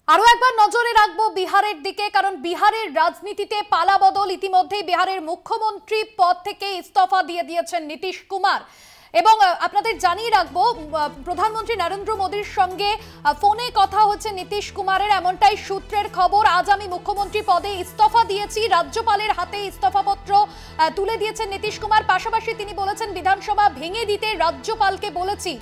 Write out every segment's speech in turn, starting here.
আরো একবার নজরে রাখবো বিহারের দিকে, কারণ বিহারের রাজনীতিতে পালাবদল। ইতিমধ্যেই বিহারের মুখ্যমন্ত্রী পদ থেকে ইস্তফা দিয়ে দিয়েছেন নীতিশ কুমার। এবং আপনাদের জানিয়ে রাখবো, প্রধানমন্ত্রী নরেন্দ্র মোদীর সঙ্গে ফোনে কথা হচ্ছে নীতিশ কুমারের, এমনটাই সূত্রের খবর। আজ আমি মুখ্যমন্ত্রী পদে ইস্তফা দিয়েছি, রাজ্যপালের হাতে ইস্তফাপত্র তুলে দিয়েছেন নীতিশ কুমার। পাশাপাশি তিনি বলেছেন বিধানসভা ভেঙে দিতে রাজ্যপালকে বলেছি।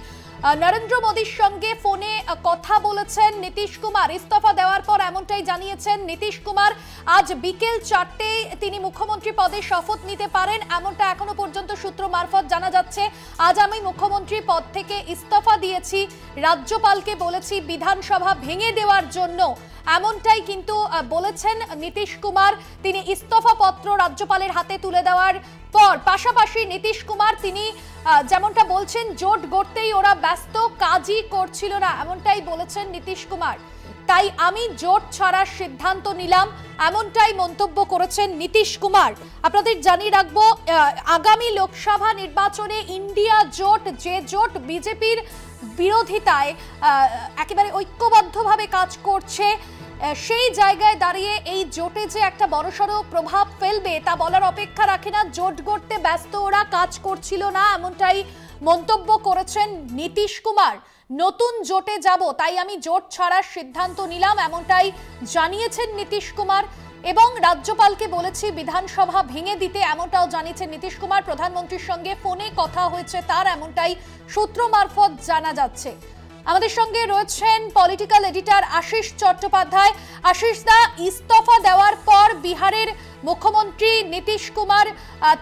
নরেন্দ্র মোদীর সঙ্গে ফোনে কথা বলেছেন নীতিশ কুমার। ইস্তফা দেওয়ার পর এমনটাই জানিয়েছেন নীতিশ কুমার। আজ বিকেল 4টেয় তিনি মুখ্যমন্ত্রী পদে শপথ নিতে পারেন, এমনটা এখনো পর্যন্ত সূত্র মারফত জানা যাচ্ছে। আজ আমি মুখ্যমন্ত্রী পদ থেকে ইস্তফা দিয়েছি, রাজ্যপালকে বলেছি বিধানসভা ভেঙে দেওয়ার জন্য, এমনটাই কিন্তু বলেছেন নীতিশ কুমার। তিনি ইস্তফা পত্র রাজ্যপালের হাতে তুলে দেওয়ার পর পাশাপাশি নীতিশ কুমার তিনি যেমনটা বলছেন, জোট গড়তেই ওরা ব্যস্ত, কাজই করছিল না, এমনটাই বলেছেন নীতিশ কুমার। তাই আমি জোট ছাড়ার সিদ্ধান্ত নিলাম, এমনটাই মন্তব্য করেছেন নীতিশ কুমার। আপনাদের জানিয়ে রাখবো, আগামী লোকসভা নির্বাচনে ইন্ডিয়া জোট, যে জোট বিজেপির বিরোধিতায় একেবারে ঐক্যবদ্ধভাবে কাজ করছে, সেই জায়গায় দাঁড়িয়ে এই জোটে যে একটা বড়সড় প্রভাব ফেলবে তা বলার অপেক্ষা রাখে না। জোট গড়তে ব্যস্ত ওরা, কাজ করছিল না, এমনটাই মন্তব্য করেছেন নীতিশ কুমার। নতুন জোটে যাব, তাই আমি জোট ছাড়ার সিদ্ধান্ত নিলাম, এমনটাই জানিয়েছেন নীতিশ কুমার। এবং রাজ্যপালকে বলেছি বিধানসভা ভেঙে দিতে, এমনটাও জানিয়েছেন নীতিশ কুমার। প্রধানমন্ত্রীর সঙ্গে ফোনে কথা হয়েছে তার, এমনটাই সূত্র মারফত জানা যাচ্ছে। আমাদের সঙ্গে রয়েছেন পলিটিক্যাল এডিটর আশিস চট্টোপাধ্যায়। আশিস দা, ইস্তফা দেওয়ার পর বিহারের মুখ্যমন্ত্রী নীতিশ কুমার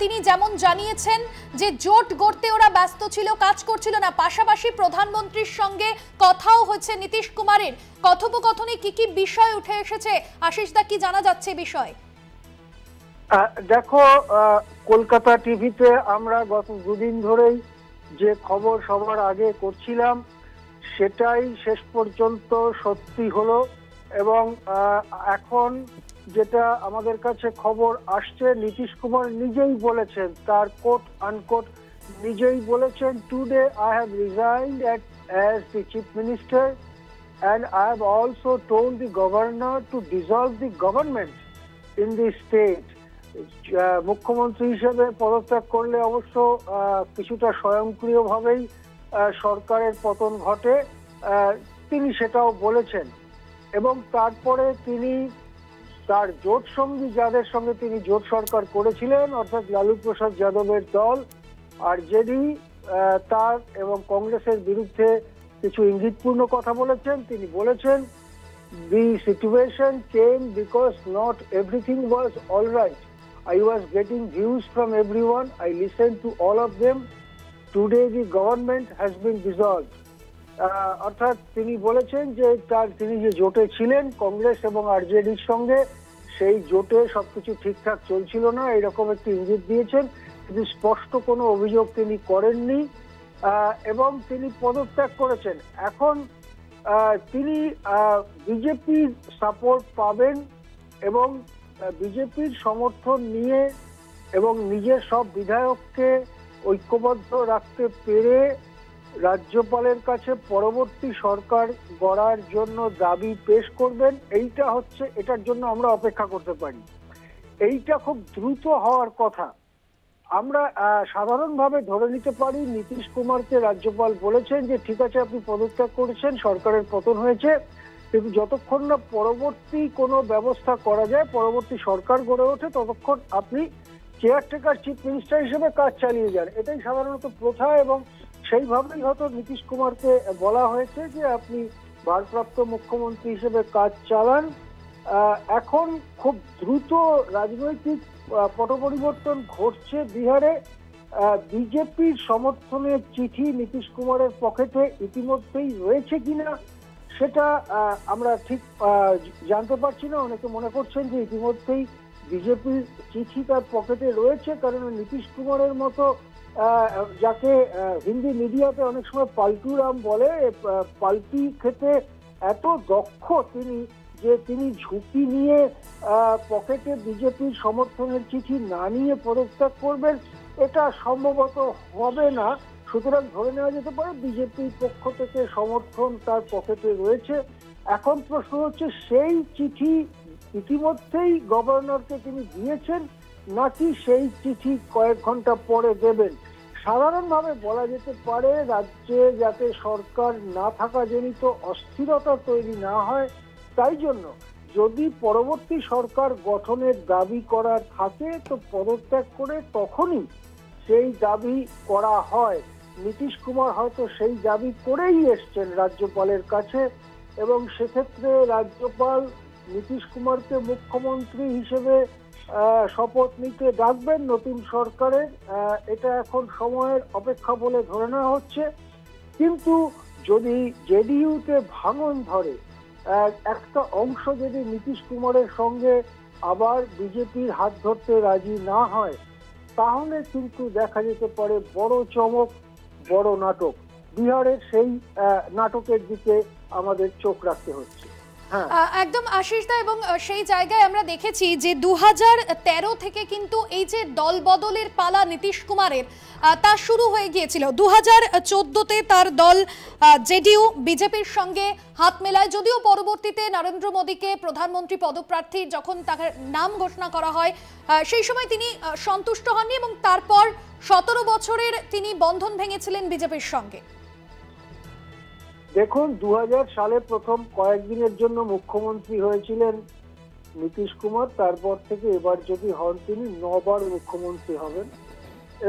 তিনি যেমন জানিয়েছেন যে জোট গড়তে ওরা ব্যস্ত ছিল, কাজ করছিল না, পাশাপাশি প্রধানমন্ত্রীর সঙ্গে কথাও হয়েছে নীতিশ কুমারের। কথোপকথনে কি কি বিষয় উঠে এসেছে আশিস দা, কি জানা যাচ্ছে বিষয়? দেখো, কলকাতা টিভিতে আমরা গত দুদিন ধরেই যে খবর সবার আগে করছিলাম সেটাই শেষ পর্যন্ত সত্যি হলো। এবং এখন যেটা আমাদের কাছে খবর আসছে, নীতিশ কুমার নিজেই বলেছেন, তার কোট আনকোট নিজেই বলেছেন, today I have resigned as the chief minister and I have also told the governor to dissolve the government in the state. মুখ্যমন্ত্রী হিসেবে পদত্যাগ করলে অবশ্য কিছুটা স্বয়ংক্রিয়ভাবেই সরকারের পতন ঘটে, তিনি সেটাও বলেছেন। এবং তারপরে তিনি তার জোট সঙ্গী যাদের সঙ্গে তিনি জোট সরকার করেছিলেন, অর্থাৎ লালু প্রসাদ যাদবের দল আরজেডি, তার এবং কংগ্রেসের বিরুদ্ধে কিছু ইঙ্গিতপূর্ণ কথা বলেছেন। তিনি বলেছেন, the situation came because not everything was all right. I was getting views from everyone. I listened to all of them. Today the government has been dissolved. অর্থাৎ তিনি বলেছেন যে তিনি যে জোটে ছিলেন কংগ্রেস এবং আরজেডির সঙ্গে, সেই জোটে সবকিছু ঠিকঠাক চলছিল না, এরকম একটি ইঙ্গিত দিয়েছেন। কিন্তু স্পষ্ট কোনো অভিযোগ তিনি করেননি এবং তিনি পদত্যাগ করেছেন। এখন তিনি বিজেপির সাপোর্ট পাবেন এবং বিজেপির সমর্থন নিয়ে এবং নিজের সব বিধায়ককে ঐক্যবদ্ধ রাখতে পেরে রাজ্যপালের কাছে পরবর্তী সরকার গড়ার জন্য দাবি পেশ করবেন। এটার জন্য আমরা অপেক্ষা করতে পারি। এইটা খুব দ্রুত হওয়ার কথা। আমরা সাধারণভাবে ধরে নিতে পারি নীতিশ কুমারকে রাজ্যপাল বলেছেন যে ঠিক আছে, আপনি পদত্যাগ করেছেন, সরকারের পতন হয়েছে, কিন্তু যতক্ষণ না পরবর্তী কোনো ব্যবস্থা করা যায়, পরবর্তী সরকার গড়ে ওঠে, ততক্ষণ আপনি কেয়ারটেকার চিফ মিনিস্টার হিসেবে কাজ চালিয়ে যান। এটাই সাধারণত প্রথা এবং সেইভাবেই হয়তো নীতিশ কুমারকে বলা হয়েছে যে আপনি ভারপ্রাপ্ত মুখ্যমন্ত্রী হিসেবে কাজ চালান। এখন খুব দ্রুত রাজনৈতিক পট পরিবর্তন ঘটছে বিহারে। বিজেপির সমর্থনের চিঠি নীতিশ কুমারের পকেটে ইতিমধ্যেই রয়েছে কিনা সেটা আমরা ঠিক জানতে পারছি না। অনেকে মনে করছেন যে ইতিমধ্যেই বিজেপির চিঠি তার পকেটে রয়েছে, কারণ নীতিশ কুমারের মতো যাকে হিন্দি মিডিয়াতে অনেক সময় পাল্টুরাম বলে, পাল্টি খেতে এত দক্ষ তিনি যে তিনি ঝুঁকি নিয়ে পকেটে বিজেপির সমর্থনের চিঠি না নিয়ে পদত্যাগ করবেন, এটা সম্ভবত হবে না। সুতরাং ধরে নেওয়া যেতে পারে বিজেপির পক্ষ থেকে সমর্থন তার পকেটে রয়েছে। এখন প্রশ্ন হচ্ছে সেই চিঠি ইতিমধ্যেই গভর্নরকে তিনি দিয়েছেন নাকি সেই চিঠি কয়েক ঘন্টা পরে দেবেন। সাধারণভাবে বলা যেতে পারে রাজ্যে যাতে সরকার না থাকা জনিত অস্থিরতা তৈরি না হয়, তাই জন্য যদি পরবর্তী সরকার গঠনের দাবি করার থাকে তো পদত্যাগ করে তখনই সেই দাবি করা হয়। নীতিশ কুমার হয়তো সেই দাবি করেই এসছেন রাজ্যপালের কাছে এবং সেক্ষেত্রে রাজ্যপাল নীতিশ কুমারকে মুখ্যমন্ত্রী হিসেবে শপথ নিতে ডাকবেন নতুন সরকারের। এটা এখন সময়ের অপেক্ষা বলে ধরে নেওয়া হচ্ছে। কিন্তু যদি জেডিইউতে ভাঙন ধরে, একটা অংশ যদি নীতিশ কুমারের সঙ্গে আবার বিজেপির হাত ধরতে রাজি না হয়, তাহলে কিন্তু দেখা যেতে পারে বড় চমক, বড় নাটক। বিহারের সেই নাটকের দিকে আমাদের চোখ রাখতে হচ্ছে। একদম আশিসদা, এবং সেই জায়গায় আমরা দেখেছি যে 2013 থেকে কিন্তু এই যে দল বদলের পালা নীতিশ কুমারের তা শুরু হয়ে গিয়েছিল। 2014-তে তার দল জেডিইউ বিজেপির সঙ্গে হাত মেলায়, যদিও পরবর্তীতে নরেন্দ্র মোদীকে প্রধানমন্ত্রী পদপ্রার্থী যখন তার নাম ঘোষণা করা হয় সেই সময় তিনি সন্তুষ্ট হননি এবং তারপর 17 বছরের তিনি বন্ধন ভেঙেছিলেন বিজেপির সঙ্গে। দেখুন, 2000 সালে প্রথম কয়েকদিনের জন্য মুখ্যমন্ত্রী হয়েছিলেন নীতিশ কুমার। তারপর থেকে এবার যদি হন তিনি 9 বার মুখ্যমন্ত্রী হবেন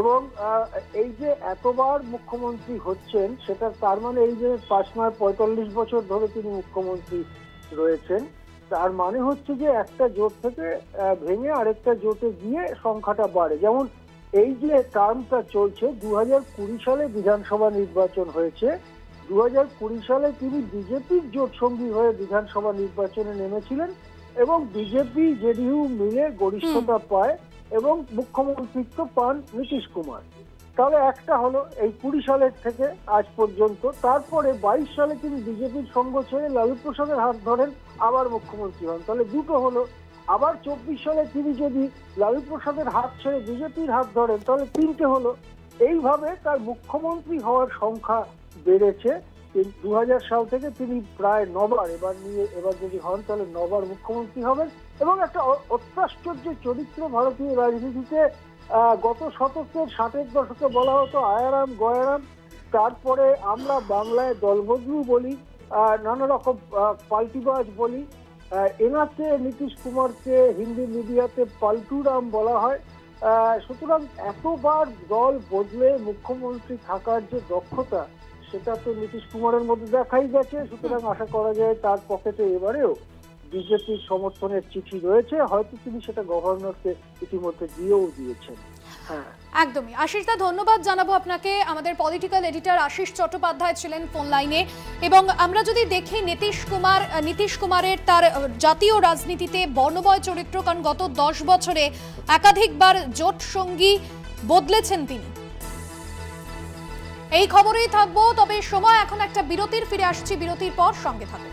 এবং এই যে এতবার মুখ্যমন্ত্রী হচ্ছেন সেটা তার মানে এই যে 45 বছর ধরে তিনি মুখ্যমন্ত্রী রয়েছেন, তার মানে হচ্ছে যে একটা জোট থেকে ভেঙে আরেকটা জোটে গিয়ে সংখ্যাটা বাড়ে। যেমন এই যে টার্মটা চলছে, 2020 সালে বিধানসভা নির্বাচন হয়েছে, 2020 সালে তিনি বিজেপির জোট সঙ্গী হয়ে বিধানসভা নির্বাচনে নেমেছিলেন এবং বিজেপি জেডিইউ মিলে গরিষ্ঠতা পায় এবং মুখ্যমন্ত্রিত্ব পান নীতিশ কুমার। তাহলে একটা হলো এই 20 সালের থেকে আজ পর্যন্ত। তারপরে 22 সালে তিনি বিজেপির সঙ্গ ছেড়ে লালু প্রসাদের হাত ধরেন, আবার মুখ্যমন্ত্রী হন। তাহলে দুটো হলো। আবার 24 সালে তিনি যদি লালু প্রসাদের হাত ছেড়ে বিজেপির হাত ধরেন তাহলে 3টে হলো। এইভাবে তার মুখ্যমন্ত্রী হওয়ার সংখ্যা বেড়েছে। 2000 সাল থেকে তিনি প্রায় 9 বার, এবার যদি হন তাহলে 9 বার মুখ্যমন্ত্রী হবেন। এবং একটা অত্যাশ্চর্য চরিত্র ভারতীয় রাজনীতিতে। গত শতকের 60-এর দশকে বলা হতো আয়ারাম গয়ারাম, তারপরে আমরা বাংলায় দলবদলু বলি, নানা রকম পাল্টিবাজ বলি। এনাকে নীতিশ কুমারকে হিন্দি মিডিয়াতে পাল্টুরাম বলা হয়। সুতরাং এতবার দল বদলে মুখ্যমন্ত্রী থাকার যে দক্ষতা, সেটা তো নীতিশ কুমারের মধ্যে দেখাই গেছে। সুতরাং আশা করা যায় তার পকেটে এবারেও বিজেপির সমর্থনের চিঠি রয়েছে, হয়তো তিনি সেটা গভর্নরকে ইতিমধ্যে দিয়েও দিয়েছেন। একদমই। আশিসদা, ধন্যবাদ জানাবো আপনাকে। আমাদের পলিটিক্যাল এডিটর আশিস চট্টোপাধ্যায় ছিলেন ফোন লাইনে। এবং আমরা যদি দেখি নীতিশ কুমারের তার জাতীয় রাজনীতিতে বর্ণময় চরিত্র, কারণ গত 10 বছরে একাধিকবার জোট সঙ্গী বদলেছেন তিনি। এই খবরেই থাকবো, তবে সময় এখন একটা বিরতির। ফিরে আসছি বিরতির পর, সঙ্গে থাকুন।